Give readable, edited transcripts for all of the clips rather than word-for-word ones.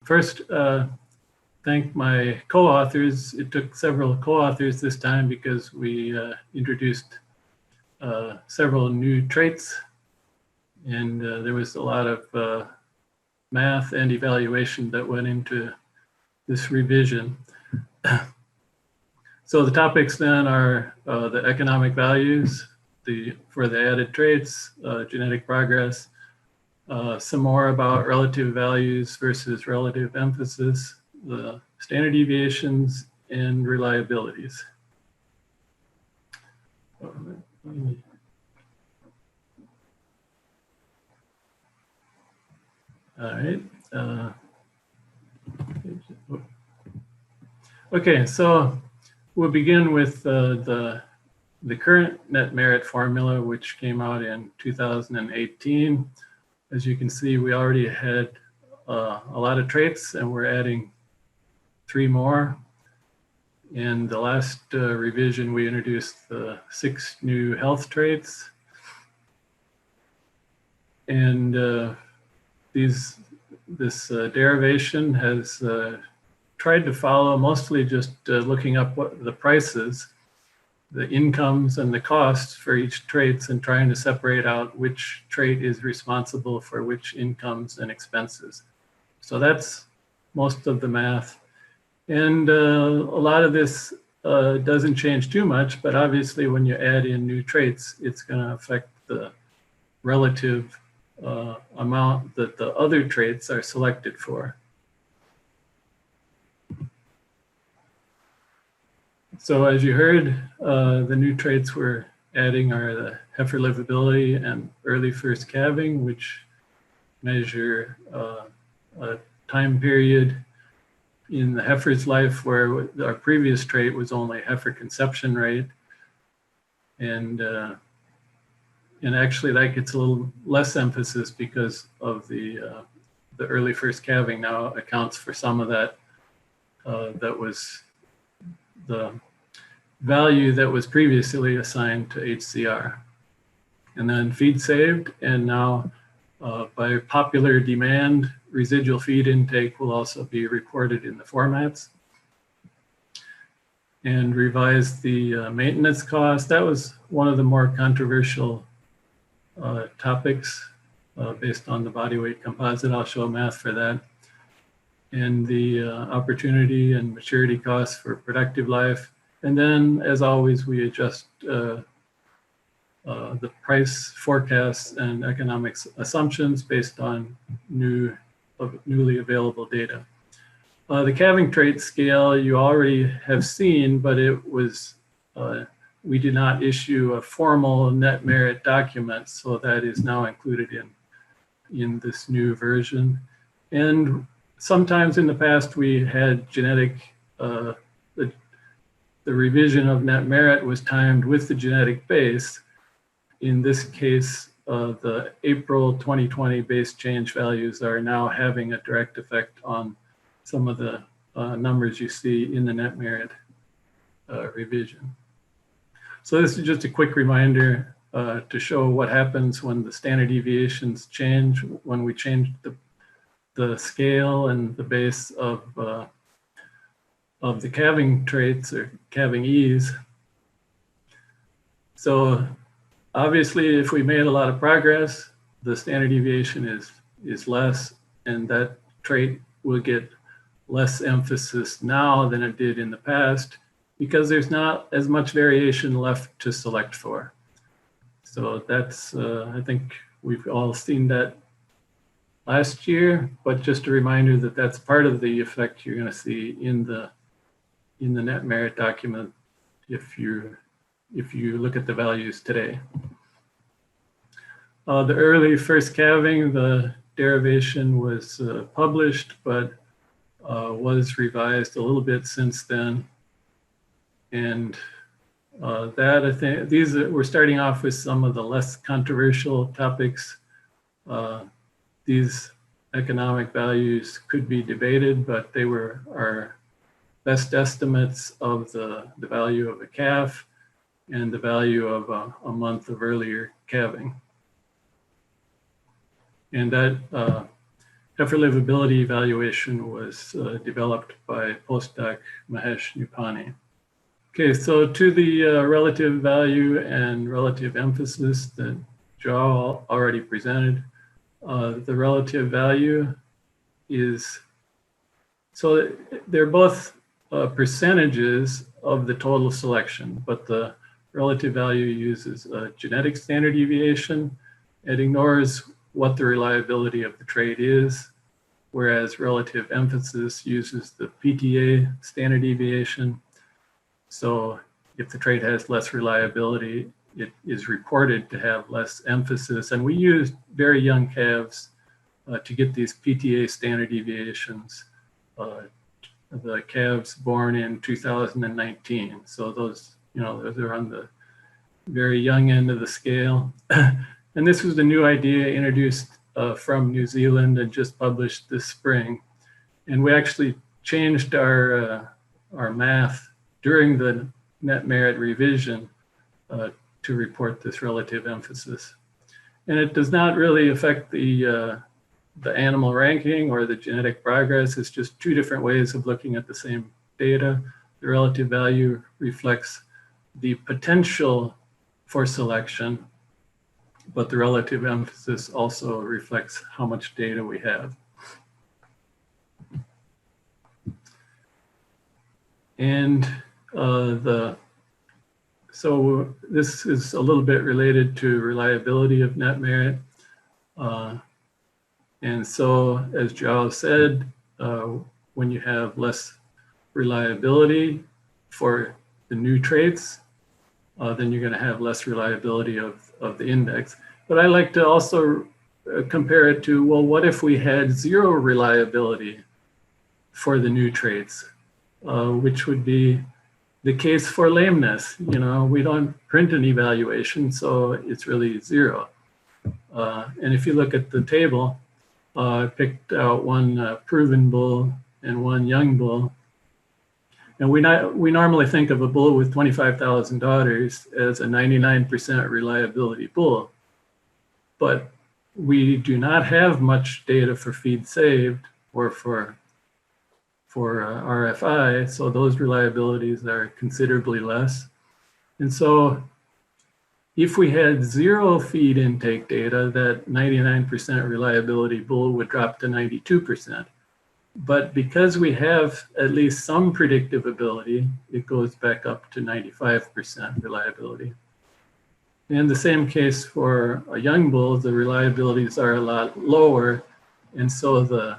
first thank my co-authors. It took several co-authors this time because we introduced several new traits, and there was a lot of math and evaluation that went into this revision. So the topics then are the economic values for the added traits, genetic progress, some more about relative values versus relative emphasis, the standard deviations, and reliabilities. All right. Okay, so we'll begin with the current net merit formula, which came out in 2018. As you can see, we already had a lot of traits, and we're adding 3 more. In the last revision, we introduced the 6 new health traits. And this derivation has tried to follow mostly just looking up what the prices, the incomes and the costs for each traits, and trying to separate out which trait is responsible for which incomes and expenses. So that's most of the math. And a lot of this doesn't change too much, but obviously when you add in new traits, it's going to affect the relative amount that the other traits are selected for. So as you heard, the new traits we're adding are the heifer livability and early first calving, which measure a time period in the heifer's life where our previous trait was only heifer conception rate. And actually that gets a little less emphasis because of the early first calving now accounts for some of that. That was the value that was previously assigned to HCR. And then feed saved, and now by popular demand, residual feed intake will also be reported in the formats. And revise the maintenance cost. That was one of the more controversial topics based on the body weight composite. I'll show math for that. And the opportunity and maturity costs for productive life. And then, as always, we adjust the price forecasts and economics assumptions based on newly available data. The calving trait scale you already have seen, but it was, we did not issue a formal net merit document, so that is now included in this new version. And sometimes in the past we had genetic, the revision of net merit was timed with the genetic base. In this case, the April 2020 base change values are now having a direct effect on some of the numbers you see in the net merit revision. So this is just a quick reminder to show what happens when the standard deviations change, when we change the scale and the base of the calving traits or calving ease. So obviously, if we made a lot of progress, the standard deviation is less, and that trait will get less emphasis now than it did in the past because there's not as much variation left to select for. So that's, I think we've all seen that last year, but just a reminder that that's part of the effect you're going to see in the net merit document if you look at the values today. The early first calving, the derivation was published, but was revised a little bit since then. And that, I think, we're starting off with some of the less controversial topics. These economic values could be debated, but they were our best estimates of the value of a calf and the value of a month of earlier calving. And that heifer livability evaluation was developed by postdoc Mahesh Nupani. Okay, so to the relative value and relative emphasis that Joe already presented, the relative value is, so they're both percentages of the total selection, but the relative value uses a genetic standard deviation. It ignores what the reliability of the trait is, whereas relative emphasis uses the PTA standard deviation. So if the trait has less reliability, it is reported to have less emphasis. And we used very young calves to get these PTA standard deviations, the calves born in 2019. So those, those are on the very young end of the scale. And this was a new idea introduced from New Zealand and just published this spring. And we actually changed our math during the net merit revision to report this relative emphasis. And it does not really affect the animal ranking or the genetic progress. It's just two different ways of looking at the same data. The relative value reflects the potential for selection, but the relative emphasis also reflects how much data we have. And so this is a little bit related to reliability of net merit. And so, as Joao said, when you have less reliability for the new traits, then you're going to have less reliability of the index. But I like to also compare it to, well, what if we had zero reliability for the new traits, which would be the case for lameness. We don't print an evaluation, so it's really zero. And if you look at the table, I picked out one proven bull and one young bull. And we normally think of a bull with 25,000 daughters as a 99% reliability bull. But we do not have much data for feed saved or for RFI, so those reliabilities are considerably less. And so if we had zero feed intake data, that 99% reliability bull would drop to 92%. But because we have at least some predictive ability, it goes back up to 95% reliability. And the same case for a young bull, the reliabilities are a lot lower. And so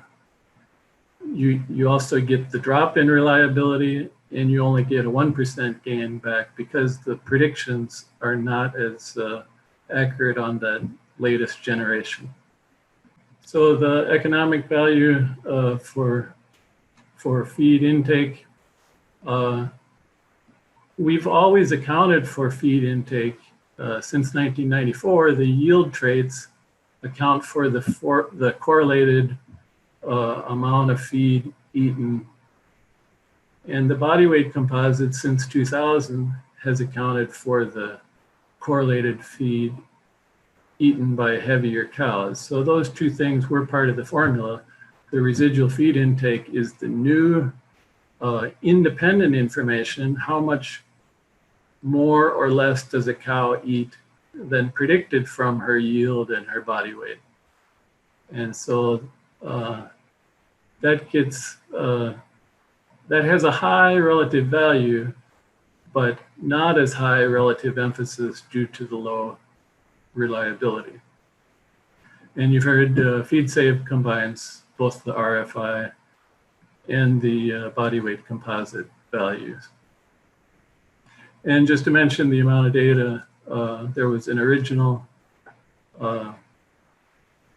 you also get the drop in reliability, and you only get a 1% gain back because the predictions are not as accurate on that latest generation. So the economic value for feed intake, we've always accounted for feed intake since 1994. The yield traits account for the correlated amount of feed eaten. And the body weight composite since 2000 has accounted for the correlated feed eaten by heavier cows. So those two things were part of the formula. The residual feed intake is the new independent information. How much more or less does a cow eat than predicted from her yield and her body weight? And so that has a high relative value, but not as high relative emphasis due to the low reliability. And you've heard feed save combines both the RFI and the body weight composite values. And just to mention the amount of data, there was an original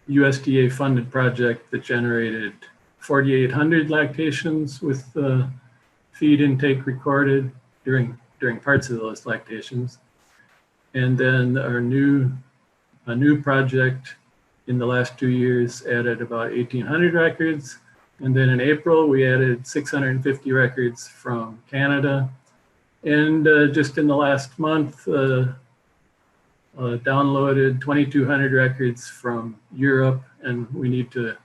USDA funded project that generated 4,800 lactations with feed intake recorded during parts of those lactations. And then a new project in the last 2 years added about 1,800 records. And then in April, we added 650 records from Canada. And just in the last month, downloaded 2,200 records from Europe, and we need to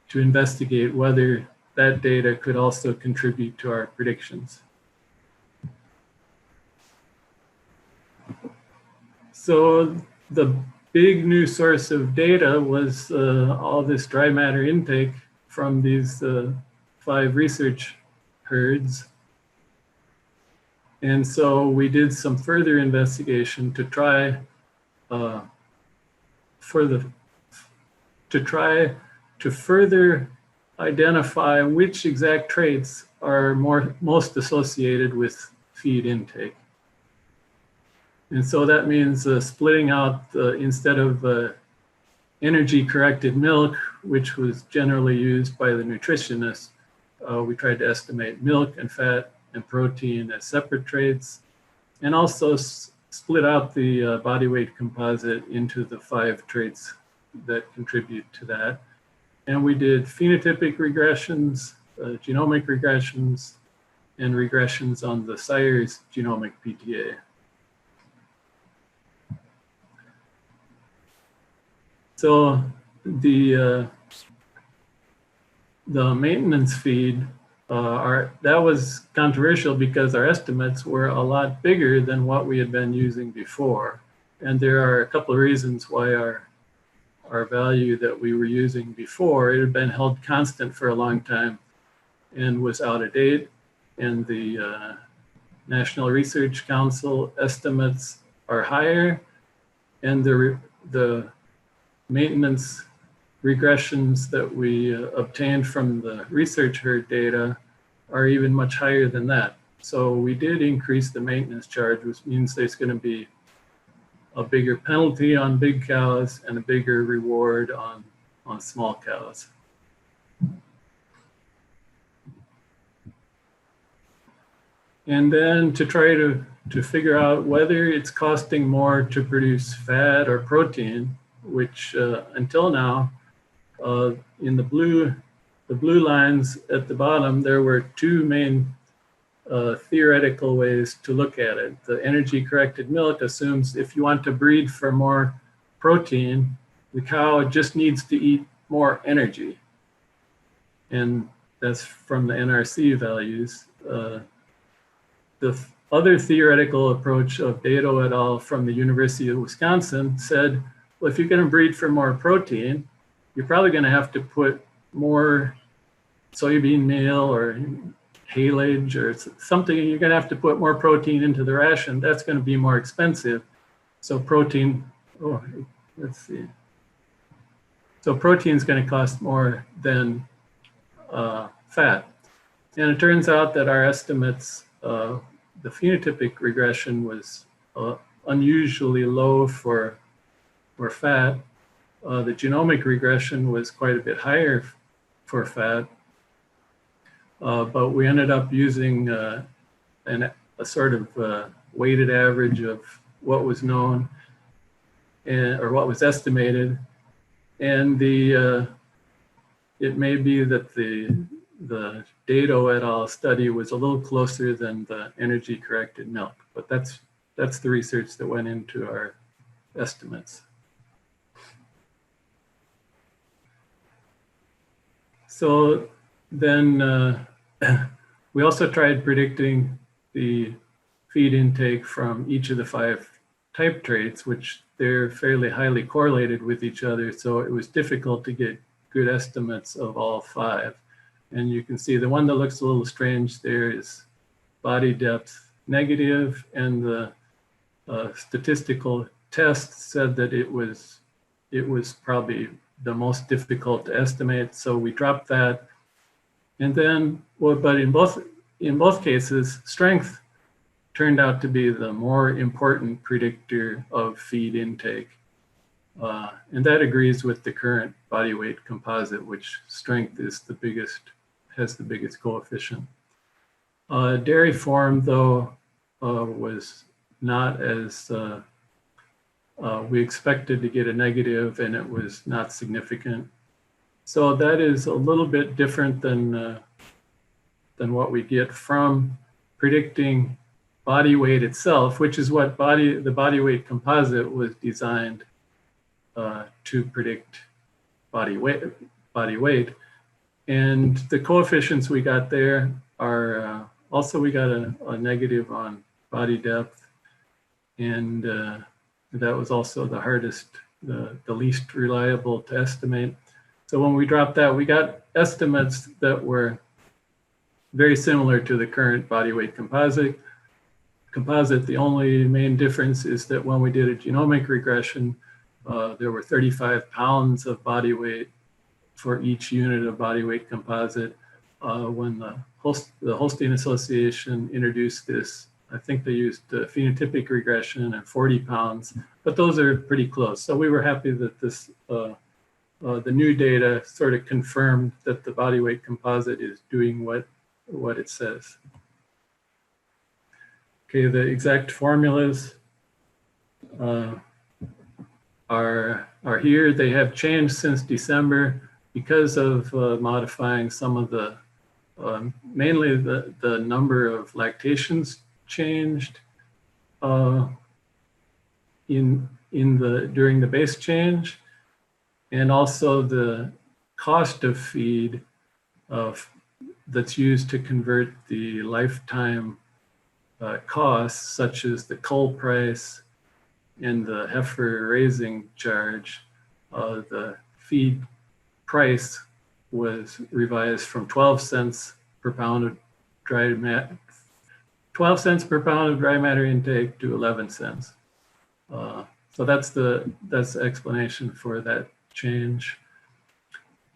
to investigate whether that data could also contribute to our predictions. So the big new source of data was all this dry matter intake from these 5 research herds. And so we did some further investigation to try to further identify which exact traits are most associated with feed intake. And so that means splitting out, instead of energy corrected milk, which was generally used by the nutritionists, we tried to estimate milk and fat and protein as separate traits, and also split out the body weight composite into the 5 traits that contribute to that. And we did phenotypic regressions, genomic regressions, and regressions on the sire's genomic PTA. So the maintenance feed, that was controversial because our estimates were a lot bigger than what we had been using before. And there are a couple of reasons why our value that we were using before, it had been held constant for a long time and was out of date. And the National Research Council estimates are higher, and the maintenance regressions that we obtained from the research herd data are even much higher than that. So we did increase the maintenance charge, which means there's going to be a bigger penalty on big cows and a bigger reward on small cows. And then to try to figure out whether it's costing more to produce fat or protein, which until now, in the blue lines at the bottom, there were 2 main theoretical ways to look at it. The energy corrected milk assumes if you want to breed for more protein, the cow just needs to eat more energy. And that's from the NRC values. The other theoretical approach of Dato et al. From the University of Wisconsin said, well, if you're going to breed for more protein, you're probably going to have to put more soybean meal or haylage or something. You're going to have to put more protein into the ration. That's going to be more expensive. So protein, let's see. So protein is going to cost more than fat. And it turns out that our estimates, the phenotypic regression was unusually low for fat. The genomic regression was quite a bit higher for fat, but we ended up using a sort of weighted average of what was known or what was estimated, and it may be that the Dato et al. Study was a little closer than the energy corrected milk, but that's the research that went into our estimates. So then we also tried predicting the feed intake from each of the 5 type traits, which they're fairly highly correlated with each other. So it was difficult to get good estimates of all 5. And you can see the one that looks a little strange there is body depth negative, and the statistical test said that it was probably the most difficult to estimate. So we dropped that. And then, but in both cases, strength turned out to be the more important predictor of feed intake. And that agrees with the current body weight composite, which strength is has the biggest coefficient. Dairy form, though, was not as, we expected to get a negative, and it was not significant. So that is a little bit different than what we get from predicting body weight itself, which is what the body weight composite was designed to predict body weight. And the coefficients we got there are also, we got a negative on body depth, and that was also the hardest, the least reliable to estimate. So when we dropped that, we got estimates that were very similar to the current body weight composite. The only main difference is that when we did a genomic regression, there were 35 pounds of body weight for each unit of body weight composite. When the Holstein Association introduced this, I think they used phenotypic regression and 40 pounds, but those are pretty close. So we were happy that this, the new data sort of confirmed that the body weight composite is doing what it says. Okay, the exact formulas are here. They have changed since December because of modifying some of the, mainly the number of lactations changed during the base change, and also the cost of feed that's used to convert the lifetime costs, such as the coal price and the heifer raising charge. The feed price was revised from 12 cents per pound of dry matter, 12 cents per pound of dry matter intake to 11 cents. So that's the explanation for that change.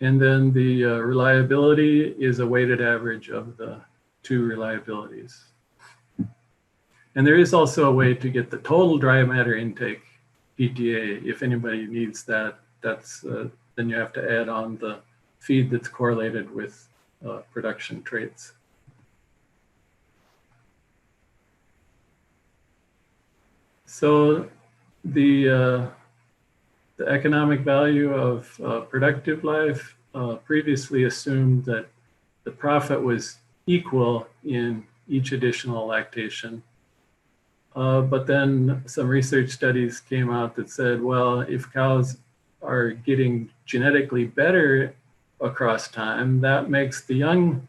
And then the reliability is a weighted average of the two reliabilities. And there is also a way to get the total dry matter intake PTA. If anybody needs that, that's then you have to add on the feed that's correlated with production traits. So the economic value of productive life previously assumed that the profit was equal in each additional lactation. But then some research studies came out that said, well, if cows are getting genetically better across time, that makes the young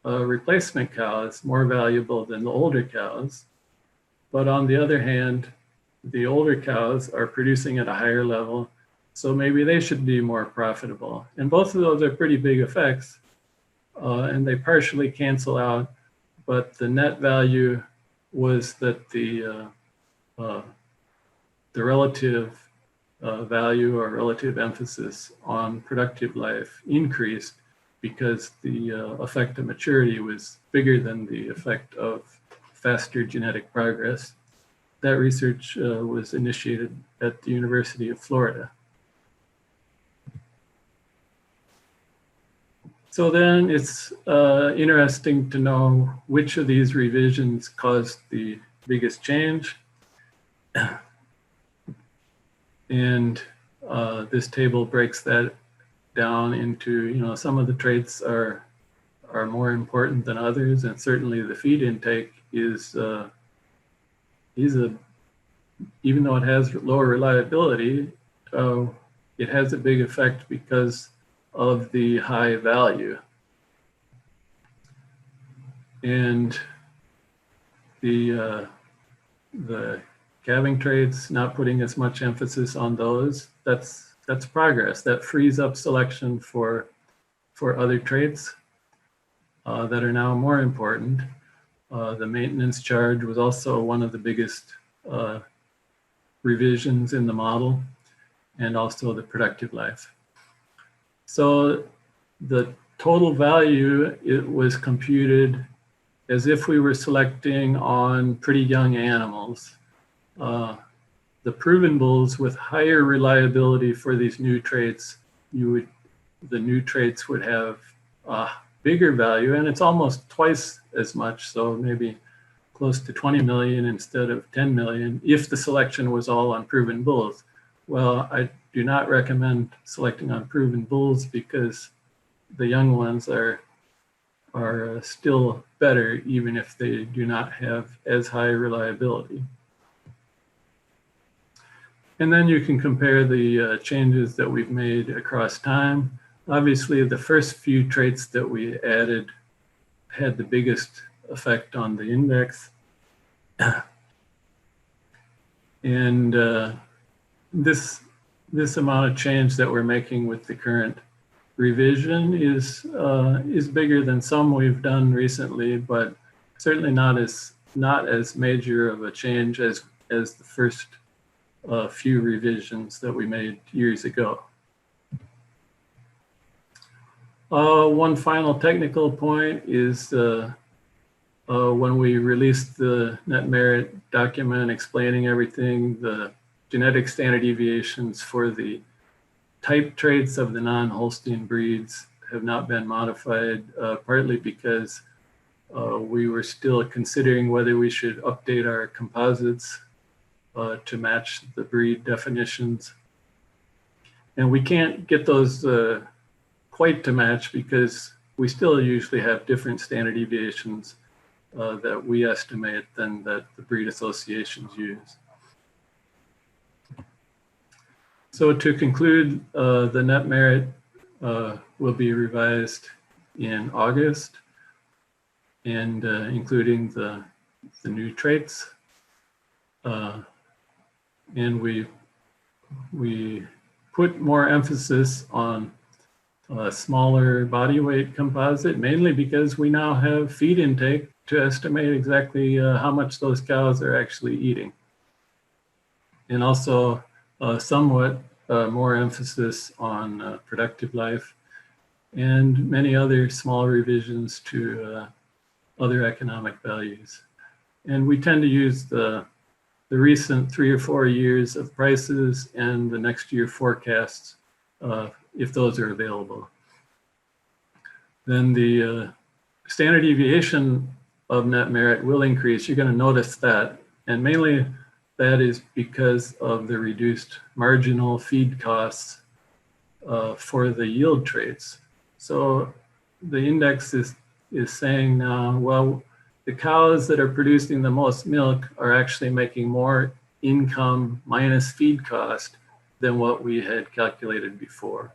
replacement cows more valuable than the older cows. But on the other hand, the older cows are producing at a higher level, so maybe they should be more profitable. And both of those are pretty big effects, and they partially cancel out, but the net value was that the relative value or relative emphasis on productive life increased because the effect of maturity was bigger than the effect of faster genetic progress. That research was initiated at the University of Florida. So then it's interesting to know which of these revisions caused the biggest change. And this table breaks that down into, you know, some of the traits are more important than others, and certainly the feed intake is even though it has lower reliability, it has a big effect because of the high value. And the calving traits, not putting as much emphasis on those, that's progress. That frees up selection for other traits that are now more important. The maintenance charge was also one of the biggest revisions in the model, and also the productive life. So the total value, it was computed as if we were selecting on pretty young animals. The proven bulls with higher reliability for these new traits, the new traits would have a bigger value, and it's almost twice as much, so maybe close to 20 million instead of 10 million if the selection was all on proven bulls. Well, I do not recommend selecting on proven bulls because the young ones are still better even if they do not have as high reliability. And then you can compare the changes that we've made across time. obviously the first few traits that we added had the biggest effect on the index. And this amount of change that we're making with the current revision is bigger than some we've done recently, but certainly not as major of a change as the first few revisions that we made years ago. One final technical point is when we released the net merit document explaining everything, the genetic standard deviations for the type traits of the non-Holstein breeds have not been modified, partly because we were still considering whether we should update our composites to match the breed definitions. And we can't get those quite to match because we still usually have different standard deviations that we estimate than that the breed associations use. So to conclude, the net merit will be revised in August, and including the new traits. And we put more emphasis on smaller body weight composite, mainly because we now have feed intake to estimate exactly how much those cows are actually eating. And also somewhat more emphasis on productive life and many other small revisions to other economic values. And we tend to use the recent 3 or 4 years of prices and the next year forecasts if those are available. Then the standard deviation of net merit will increase. You're going to notice that. And mainly that is because of the reduced marginal feed costs for the yield traits. So the index is saying now, well, the cows that are producing the most milk are actually making more income minus feed cost than what we had calculated before.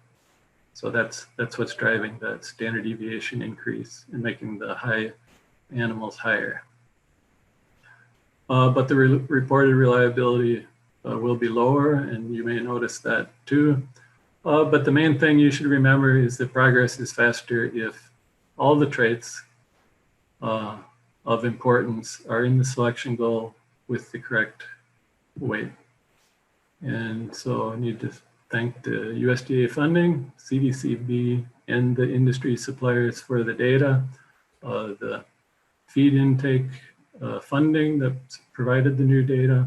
So that's what's driving that standard deviation increase and making the high animals higher. But the reported reliability will be lower, and you may notice that too. But the main thing you should remember is that progress is faster if all the traits of importance are in the selection goal with the correct weight. And so I need to thank the USDA funding, CDCB, and the industry suppliers for the data, the feed intake funding that provided the new data,